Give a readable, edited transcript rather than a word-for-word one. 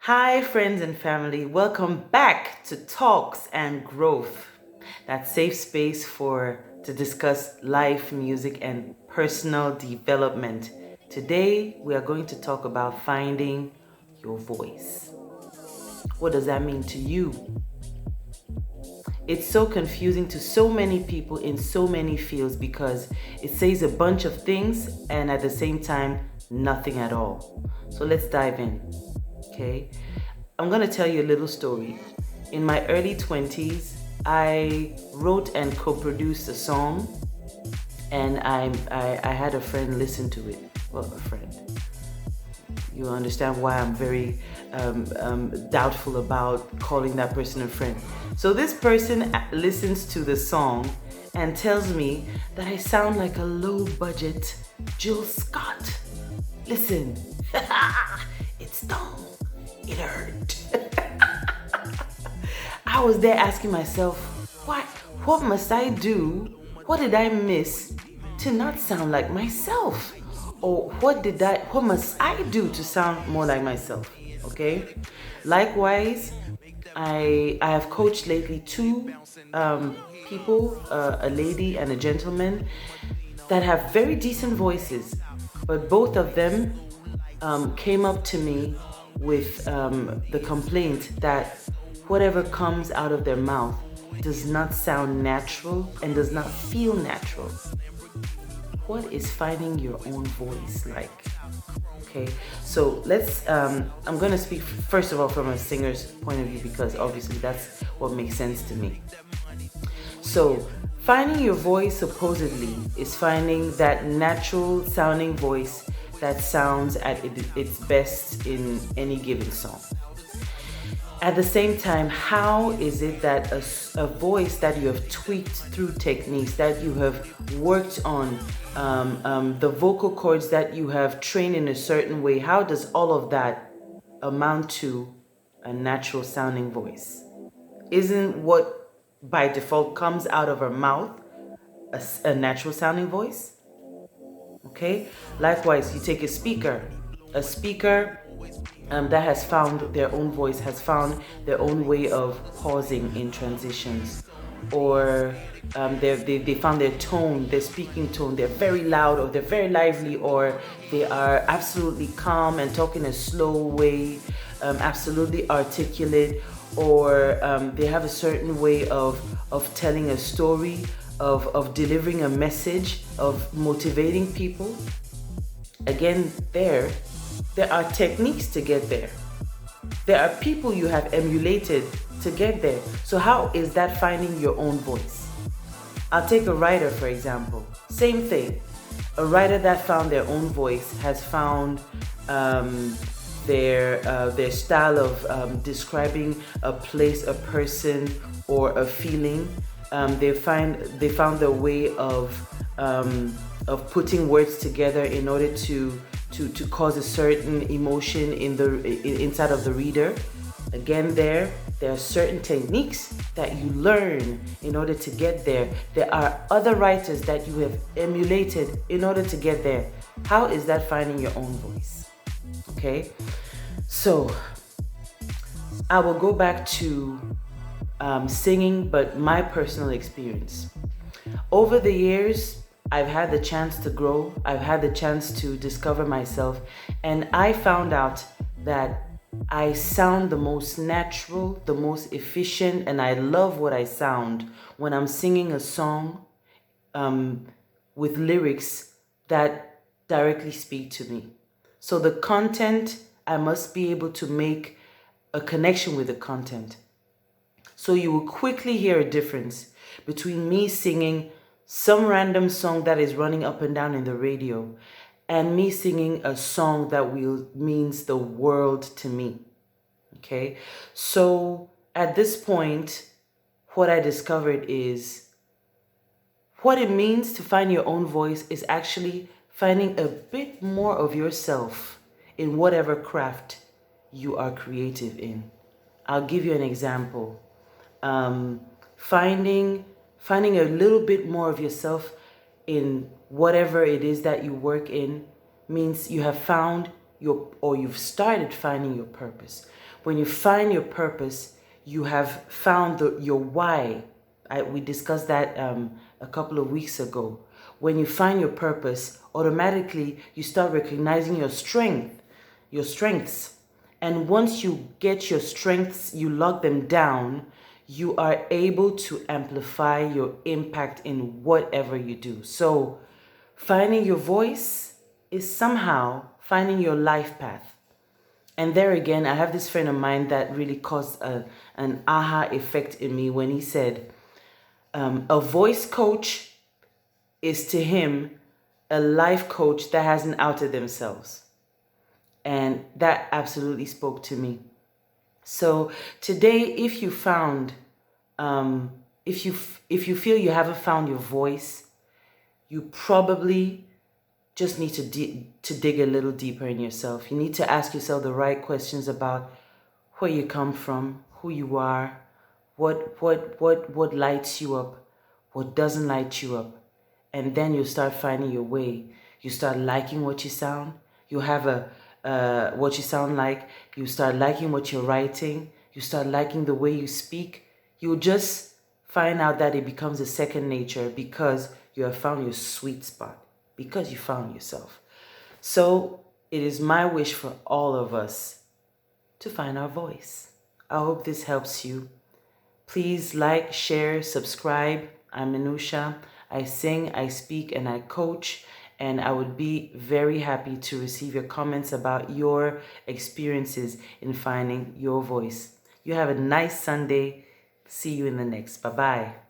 Hi, friends and family. Welcome back to Talks and Growth, that safe space to discuss life, music, and personal development. Today, we are going to talk about finding your voice. What does that mean to you? It's so confusing to so many people in so many fields because it says a bunch of things and at the same time, nothing at all. So let's dive in. Okay, I'm gonna tell you a little story. In my early 20s, I wrote and co-produced a song, and I had a friend listen to it. Well, a friend. You understand why I'm very doubtful about calling that person a friend. So this person listens to the song and tells me that I sound like a low-budget Jill Scott. Listen, it stung. It hurt. I was there asking myself, what must I do? What did I miss to not sound like myself? Or what must I do to sound more like myself? Okay. Likewise, I have coached lately two people, a lady and a gentleman, that have very decent voices, but both of them came up to me with the complaint that whatever comes out of their mouth does not sound natural and does not feel natural. What is finding your own voice like? Okay, so I'm going to speak first of all from a singer's point of view because obviously that's what makes sense to me. So, finding your voice supposedly is finding that natural sounding voice that sounds at its best in any given song. At the same time, how is it that a voice that you have tweaked through techniques, that you have worked on, the vocal cords that you have trained in a certain way, how does all of that amount to a natural sounding voice? Isn't what by default comes out of our mouth a natural sounding voice? Okay. Likewise, you take a speaker that has found their own voice, has found their own way of pausing in transitions, or they found their tone, their speaking tone. They're very loud, or they're very lively, or they are absolutely calm and talk in a slow way, absolutely articulate, or they have a certain way of telling a story, of delivering a message, of motivating people. Again, there are techniques to get there. There are people you have emulated to get there. So how is that finding your own voice? I'll take a writer, for example. Same thing. A writer that found their own voice has found their style of describing a place, a person, or a feeling. They found their way of putting words together in order to cause a certain emotion inside of the reader. Again, there are certain techniques that you learn in order to get there. There are other writers that you have emulated in order to get there. How is that finding your own voice? Okay, so I will go back to singing, but my personal experience. Over the years, I've had the chance to grow. I've had the chance to discover myself. And I found out that I sound the most natural, the most efficient, and I love what I sound when I'm singing a song with lyrics that directly speak to me. So the content, I must be able to make a connection with the content. So you will quickly hear a difference between me singing some random song that is running up and down in the radio and me singing a song that means the world to me. Okay? So at this point, what I discovered is what it means to find your own voice is actually finding a bit more of yourself in whatever craft you are creative in. I'll give you an example. Finding a little bit more of yourself in whatever it is that you work in means you have found you've started finding your purpose. When you find your purpose, you have found your why. We discussed that a couple of weeks ago. When you find your purpose, automatically you start recognizing your strengths. And once you get your strengths, you lock them down, you are able to amplify your impact in whatever you do. So finding your voice is somehow finding your life path. And there again, I have this friend of mine that really caused an aha effect in me when he said, a voice coach is to him a life coach that hasn't outed themselves. And that absolutely spoke to me. So today, if you found, if you feel you haven't found your voice, you probably just need to dig a little deeper in yourself. You need to ask yourself the right questions about where you come from, who you are, what lights you up, what doesn't light you up. And then you'll start finding your way. You start liking what you sound. You have what you sound like. You start liking what you're writing. You start liking the way you speak. You'll just find out that it becomes a second nature because you have found your sweet spot, because you found yourself. So it is my wish for all of us to find our voice. I hope this helps you. Please like, share, subscribe. I'm Menoosha. I sing, I speak, and I coach. And I would be very happy to receive your comments about your experiences in finding your voice. You have a nice Sunday. See you in the next. Bye-bye.